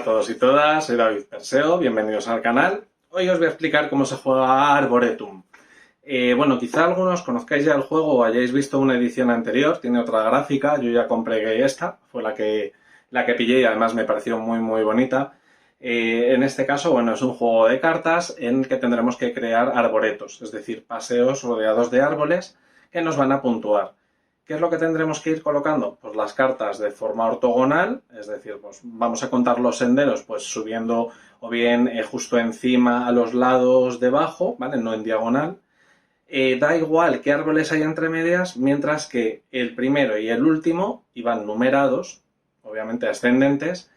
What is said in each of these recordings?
todos y todas, soy David Perseo, bienvenidos al canal. Hoy os voy a explicar cómo se juega Arboretum. Bueno, quizá algunos conozcáis ya el juego o hayáis visto una edición anterior, tiene otra gráfica, yo ya compré esta, fue la que pillé y además me pareció muy bonita. En este caso, bueno, es un juego de cartas en el que tendremos que crear arboretos, es decir, paseos rodeados de árboles que nos van a puntuar. ¿Qué es lo que tendremos que ir colocando? Pues las cartas de forma ortogonal, es decir, pues vamos a contar los senderos pues subiendo o bien justo encima a los lados debajo, ¿vale? No en diagonal. Da igual qué árboles hay entre medias, mientras que el primero y el último iban numerados, obviamente ascendentes,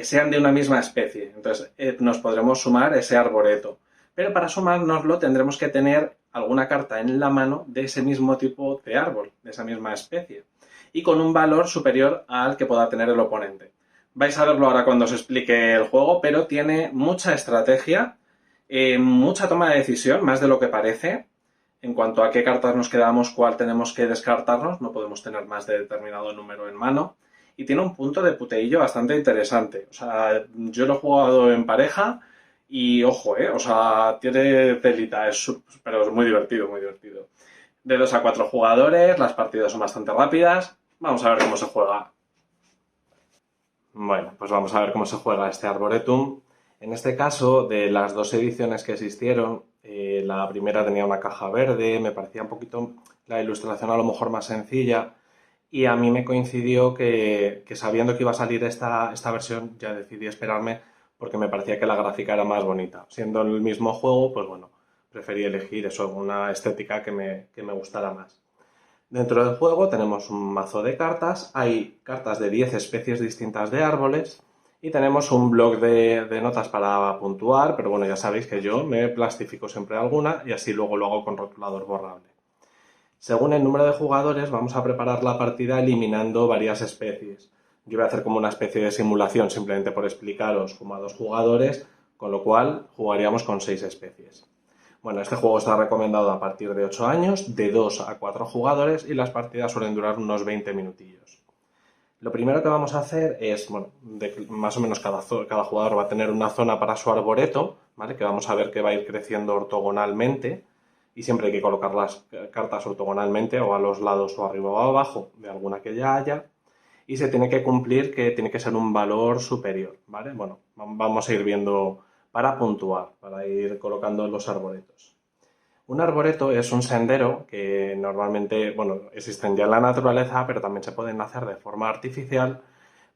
sean de una misma especie. Entonces nos podremos sumar ese arboreto. Pero para sumárnoslo tendremos que tener alguna carta en la mano de ese mismo tipo de árbol, de esa misma especie, y con un valor superior al que pueda tener el oponente. Vais a verlo ahora cuando os explique el juego, pero tiene mucha estrategia, mucha toma de decisión, más de lo que parece, en cuanto a qué cartas nos quedamos, cuál tenemos que descartarnos, no podemos tener más de determinado número en mano, y tiene un punto de puteillo bastante interesante. O sea, yo lo he jugado en pareja y ojo, o sea, tiene telita, pero es muy divertido, muy divertido. De 2 a 4 jugadores, las partidas son bastante rápidas. Vamos a ver cómo se juega. Bueno, pues vamos a ver cómo se juega este Arboretum. En este caso, de las dos ediciones que existieron, la primera tenía una caja verde, me parecía un poquito la ilustración a lo mejor más sencilla, y a mí me coincidió que sabiendo que iba a salir esta versión, ya decidí esperarme porque me parecía que la gráfica era más bonita. Siendo el mismo juego, pues bueno, preferí elegir eso, una estética que me gustara más. Dentro del juego tenemos un mazo de cartas, hay cartas de 10 especies distintas de árboles y tenemos un bloc de notas para puntuar, pero bueno, ya sabéis que yo me plastifico siempre alguna y así luego lo hago con rotulador borrable. Según el número de jugadores vamos a preparar la partida eliminando varias especies. Yo voy a hacer como una especie de simulación simplemente por explicaros como a 2 jugadores, con lo cual jugaríamos con 6 especies. Bueno, este juego está recomendado a partir de 8 años, de 2 a 4 jugadores y las partidas suelen durar unos 20 minutillos. Lo primero que vamos a hacer es, bueno, más o menos cada jugador va a tener una zona para su arboreto, ¿vale? Que vamos a ver que va a ir creciendo ortogonalmente y siempre hay que colocar las cartas ortogonalmente o a los lados o arriba o abajo de alguna que ya haya y se tiene que cumplir que tiene que ser un valor superior, ¿vale? Bueno, vamos a ir viendo para puntuar, para ir colocando los arboretos. Un arboreto es un sendero que normalmente, bueno, existen ya en la naturaleza, pero también se pueden hacer de forma artificial,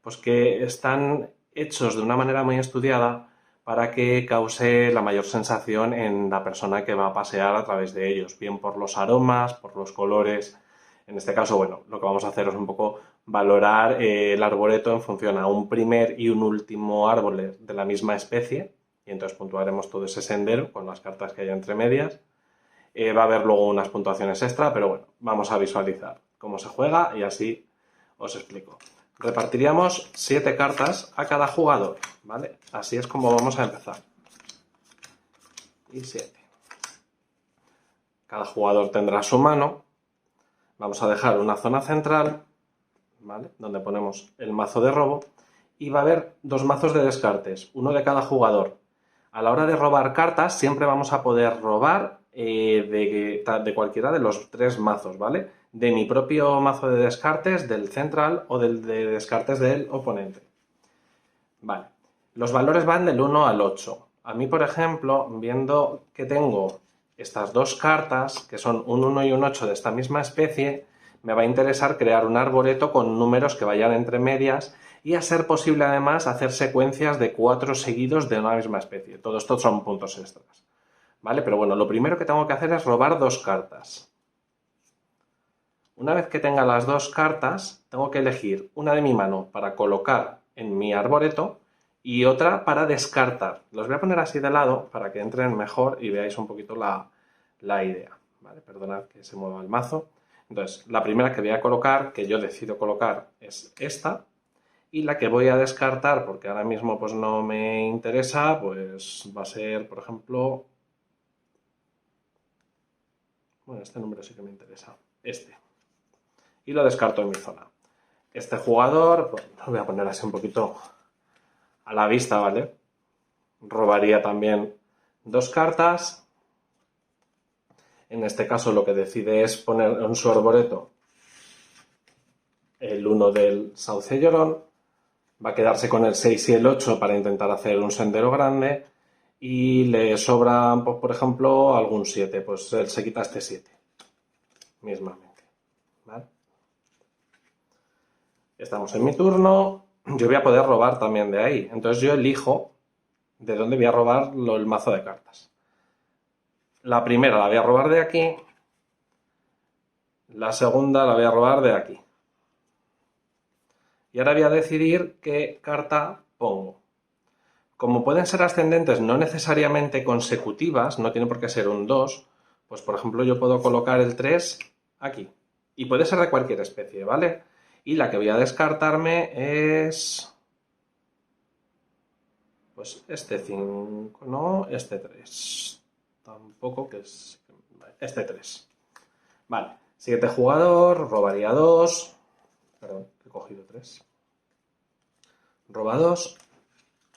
pues que están hechos de una manera muy estudiada para que cause la mayor sensación en la persona que va a pasear a través de ellos, bien por los aromas, por los colores. En este caso, bueno, lo que vamos a hacer es un poco valorar el arboreto en función a un primer y un último árbol de la misma especie, y entonces puntuaremos todo ese sendero con las cartas que haya entre medias. Va a haber luego unas puntuaciones extra, pero bueno, vamos a visualizar cómo se juega y así os explico. Repartiríamos 7 cartas a cada jugador, ¿vale? Así es como vamos a empezar. Y 7. Cada jugador tendrá su mano. Vamos a dejar una zona central, ¿vale? Donde ponemos el mazo de robo. Y va a haber 2 mazos de descartes, uno de cada jugador. A la hora de robar cartas siempre vamos a poder robar de cualquiera de los 3 mazos, ¿vale? De mi propio mazo de descartes, del central o del de descartes del oponente. Vale. Los valores van del 1 al 8. A mí, por ejemplo, viendo que tengo estas 2 cartas, que son un 1 y un 8 de esta misma especie, me va a interesar crear un arboreto con números que vayan entre medias y a ser posible además hacer secuencias de 4 seguidos de una misma especie. Todo esto son puntos extras, ¿vale? Pero bueno, lo primero que tengo que hacer es robar 2 cartas. Una vez que tenga las 2 cartas, tengo que elegir una de mi mano para colocar en mi arboreto y otra para descartar. Los voy a poner así de lado para que entren mejor y veáis un poquito la idea, ¿vale? Perdonad que se mueva el mazo. Entonces, la primera que voy a colocar, que yo decido colocar, es esta. Y la que voy a descartar, porque ahora mismo pues no me interesa, pues va a ser, por ejemplo... Bueno, este número sí que me interesa. Este. Y lo descarto en mi zona. Este jugador, pues lo voy a poner así un poquito a la vista, ¿vale? Robaría también 2 cartas. En este caso lo que decide es poner en su arboreto el 1 del sauce llorón. Va a quedarse con el 6 y el 8 para intentar hacer un sendero grande. Y le sobra, pues, por ejemplo, algún 7. Pues él se quita este 7. Mismamente. ¿Vale? Estamos en mi turno. Yo voy a poder robar también de ahí. Entonces yo elijo de dónde voy a robar el mazo de cartas. La primera la voy a robar de aquí. La segunda la voy a robar de aquí. Y ahora voy a decidir qué carta pongo. Como pueden ser ascendentes no necesariamente consecutivas, no tiene por qué ser un 2, pues por ejemplo yo puedo colocar el 3 aquí. Y puede ser de cualquier especie, ¿vale? Y la que voy a descartarme es... pues este 5, no, este 3. Tampoco, que es... este 3. Vale, siguiente jugador, robaría 2. Perdón, he cogido 3. Roba 2.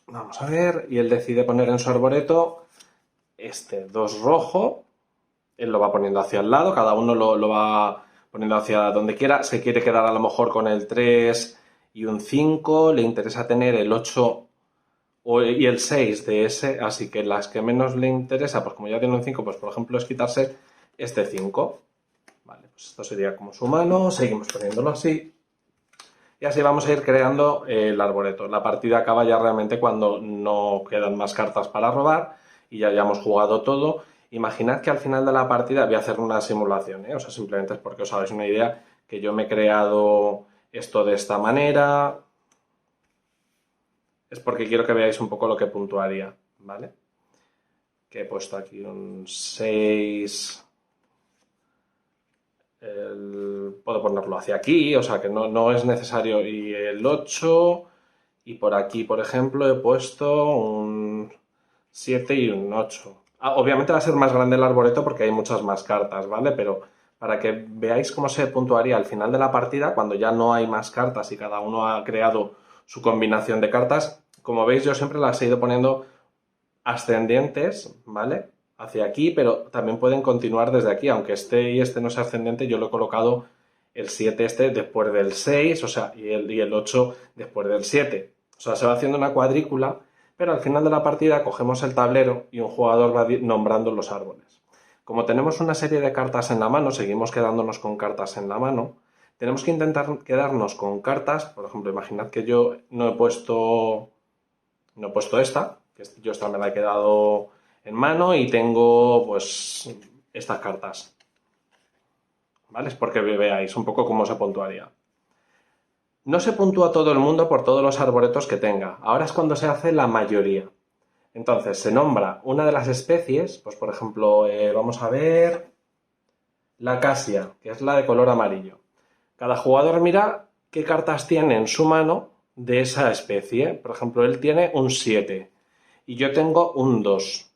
Vamos a ver, y él decide poner en su arboreto este 2 rojo. Él lo va poniendo hacia el lado, cada uno lo va poniendo hacia donde quiera. Se quiere quedar a lo mejor con el 3 y un 5. Le interesa tener el 8 y el 6 de ese, así que las que menos le interesa, pues como ya tiene un 5, pues por ejemplo es quitarse este 5. Vale, pues esto sería como su mano, seguimos poniéndolo así. Y así vamos a ir creando el arboreto. La partida acaba ya realmente cuando no quedan más cartas para robar y ya hayamos jugado todo. Imaginad que al final de la partida voy a hacer una simulación, ¿eh? O sea, simplemente es porque os hagáis una idea que yo me he creado esto de esta manera. Es porque quiero que veáis un poco lo que puntuaría, ¿vale? Que he puesto aquí un 6... puedo ponerlo hacia aquí, o sea que no es necesario. Y el 8, y por aquí, por ejemplo, he puesto un 7 y un 8. Obviamente va a ser más grande el arboreto porque hay muchas más cartas, ¿vale? Pero para que veáis cómo se puntuaría al final de la partida, cuando ya no hay más cartas y cada uno ha creado su combinación de cartas, como veis yo siempre las he ido poniendo ascendientes, ¿vale? Hacia aquí, pero también pueden continuar desde aquí, aunque este y este no sea ascendente, yo lo he colocado el 7 este después del 6, o sea, y el 8 después del 7. O sea, se va haciendo una cuadrícula, pero al final de la partida cogemos el tablero y un jugador va nombrando los árboles. Como tenemos una serie de cartas en la mano, seguimos quedándonos con cartas en la mano, tenemos que intentar quedarnos con cartas, por ejemplo, imaginad que yo no he puesto esta, que yo esta me la he quedado en mano y tengo pues estas cartas, ¿vale? Es porque veáis un poco cómo se puntuaría. No se puntúa todo el mundo por todos los arboretos que tenga, ahora es cuando se hace la mayoría. Entonces se nombra una de las especies, pues por ejemplo, vamos a ver la acacia, que es la de color amarillo. Cada jugador mira qué cartas tiene en su mano de esa especie. Por ejemplo, él tiene un 7 y yo tengo un 2.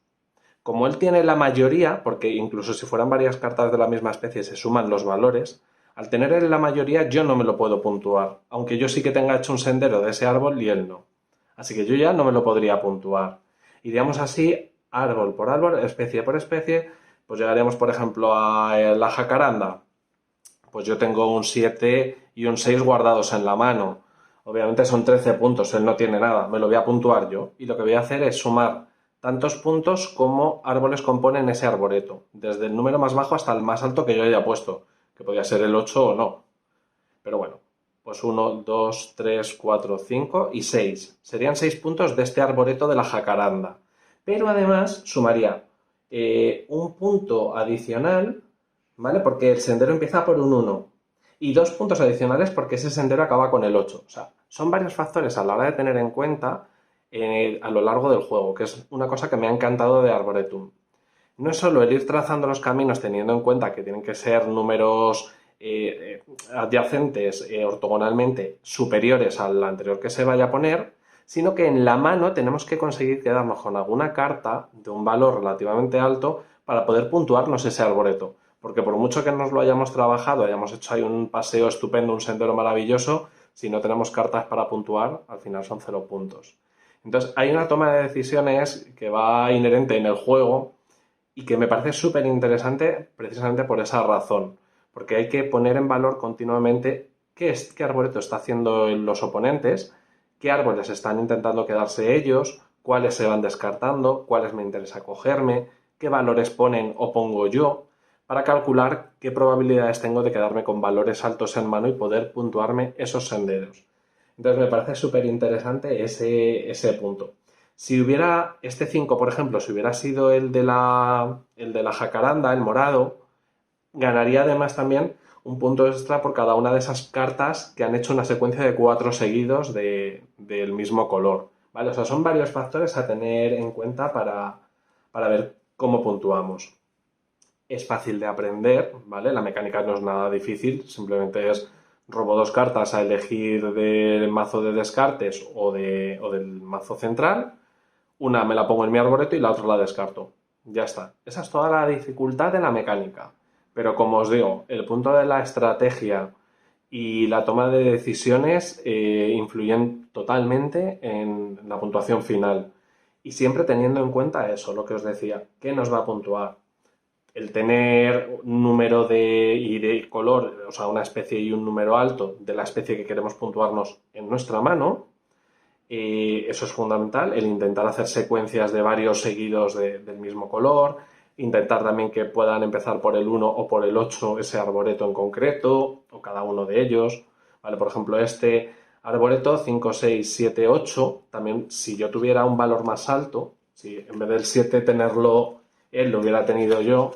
Como él tiene la mayoría, porque incluso si fueran varias cartas de la misma especie se suman los valores, al tener él la mayoría yo no me lo puedo puntuar, aunque yo sí que tenga hecho un sendero de ese árbol y él no. Así que yo ya no me lo podría puntuar. Iríamos así, árbol por árbol, especie por especie, pues llegaríamos por ejemplo a la jacaranda. Pues yo tengo un 7 y un 6 guardados en la mano. Obviamente son 13 puntos, él no tiene nada, me lo voy a puntuar yo. Y lo que voy a hacer es sumar tantos puntos como árboles componen ese arboreto, desde el número más bajo hasta el más alto que yo haya puesto, que podría ser el 8 o no. Pero bueno, pues 1, 2, 3, 4, 5 y 6. Serían 6 puntos de este arboreto de la jacaranda. Pero además sumaría un punto adicional, ¿vale? Porque el sendero empieza por un 1. Y 2 puntos adicionales porque ese sendero acaba con el 8. O sea, son varios factores a la hora de tener en cuenta a lo largo del juego, que es una cosa que me ha encantado de Arboretum. No es solo el ir trazando los caminos teniendo en cuenta que tienen que ser números adyacentes ortogonalmente superiores al anterior que se vaya a poner, sino que en la mano tenemos que conseguir quedarnos con alguna carta de un valor relativamente alto para poder puntuarnos ese arboreto. Porque por mucho que nos lo hayamos trabajado, hayamos hecho ahí un paseo estupendo, un sendero maravilloso, si no tenemos cartas para puntuar, al final son 0 puntos. Entonces, hay una toma de decisiones que va inherente en el juego y que me parece súper interesante precisamente por esa razón, porque hay que poner en valor continuamente qué arboreto está haciendo los oponentes, qué árboles están intentando quedarse ellos, cuáles se van descartando, cuáles me interesa cogerme, qué valores ponen o pongo yo, para calcular qué probabilidades tengo de quedarme con valores altos en mano y poder puntuarme esos senderos. Entonces me parece súper interesante ese punto. Si hubiera este 5, por ejemplo, si hubiera sido el de la jacaranda, el morado, ganaría además también un punto extra por cada una de esas cartas que han hecho una secuencia de 4 seguidos del mismo color. ¿Vale? O sea, son varios factores a tener en cuenta para ver cómo puntuamos. Es fácil de aprender, ¿vale? La mecánica no es nada difícil, simplemente es robo 2 cartas a elegir del mazo de descartes o del mazo central, una me la pongo en mi arboreto y la otra la descarto. Ya está. Esa es toda la dificultad de la mecánica. Pero como os digo, el punto de la estrategia y la toma de decisiones influyen totalmente en la puntuación final. Y siempre teniendo en cuenta eso, lo que os decía, ¿qué nos va a puntuar? El tener un número y de color, o sea, una especie y un número alto de la especie que queremos puntuarnos en nuestra mano, eso es fundamental, el intentar hacer secuencias de varios seguidos del mismo color, intentar también que puedan empezar por el 1 o por el 8 ese arboreto en concreto, o cada uno de ellos. ¿Vale? Por ejemplo, este arboreto 5, 6, 7, 8, también si yo tuviera un valor más alto, si en vez del 7 tenerlo él, lo hubiera tenido yo,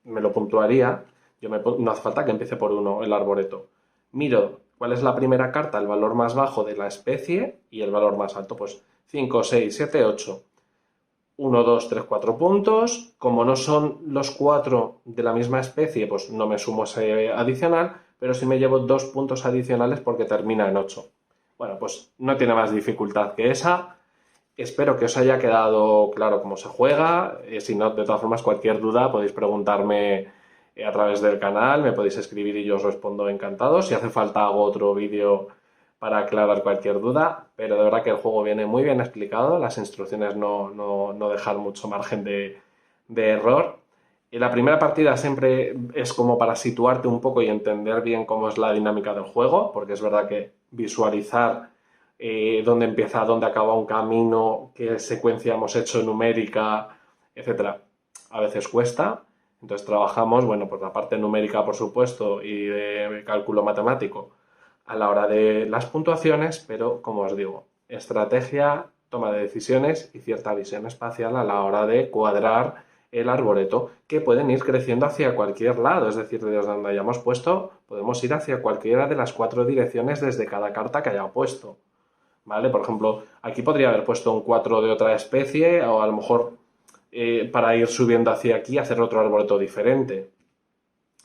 me lo puntuaría. No hace falta que empiece por 1 el arboreto. Miro cuál es la primera carta, el valor más bajo de la especie y el valor más alto, pues 5, 6, 7, 8. 1, 2, 3, 4 puntos. Como no son los 4 de la misma especie, pues no me sumo ese adicional, pero sí me llevo 2 puntos adicionales porque termina en 8. Bueno, pues no tiene más dificultad que esa. Espero que os haya quedado claro cómo se juega. Si no, de todas formas, cualquier duda podéis preguntarme a través del canal, me podéis escribir y yo os respondo encantado. Si hace falta hago otro vídeo para aclarar cualquier duda, pero de verdad que el juego viene muy bien explicado, las instrucciones no dejan mucho margen de error. Y la primera partida siempre es como para situarte un poco y entender bien cómo es la dinámica del juego, porque es verdad que visualizar dónde empieza, dónde acaba un camino, qué secuencia hemos hecho numérica, etcétera, a veces cuesta. Entonces trabajamos, bueno, pues la parte numérica, por supuesto, y de cálculo matemático a la hora de las puntuaciones, pero como os digo, estrategia, toma de decisiones y cierta visión espacial a la hora de cuadrar el arboreto, que pueden ir creciendo hacia cualquier lado, es decir, desde donde hayamos puesto, podemos ir hacia cualquiera de las 4 direcciones desde cada carta que haya puesto. ¿Vale? Por ejemplo, aquí podría haber puesto un 4 de otra especie o a lo mejor para ir subiendo hacia aquí hacer otro arboreto diferente.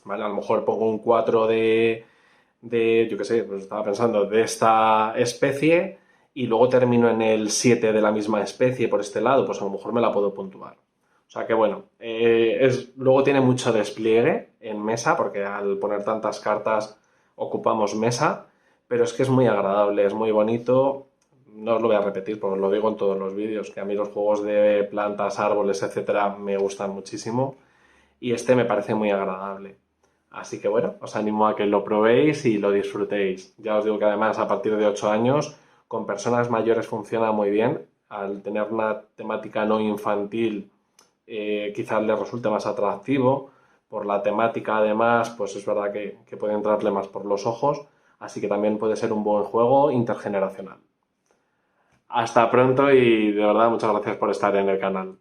¿Vale? A lo mejor pongo un 4 yo qué sé, pues estaba pensando, de esta especie y luego termino en el 7 de la misma especie por este lado, pues a lo mejor me la puedo puntuar. O sea que bueno, luego tiene mucho despliegue en mesa porque al poner tantas cartas ocupamos mesa, pero es que es muy agradable, es muy bonito. No os lo voy a repetir porque os lo digo en todos los vídeos, que a mí los juegos de plantas, árboles, etcétera, me gustan muchísimo y este me parece muy agradable. Así que bueno, os animo a que lo probéis y lo disfrutéis. Ya os digo que además a partir de 8 años con personas mayores funciona muy bien. Al tener una temática no infantil quizás les resulte más atractivo. Por la temática además, pues es verdad que puede entrarle más por los ojos. Así que también puede ser un buen juego intergeneracional. Hasta pronto y de verdad muchas gracias por estar en el canal.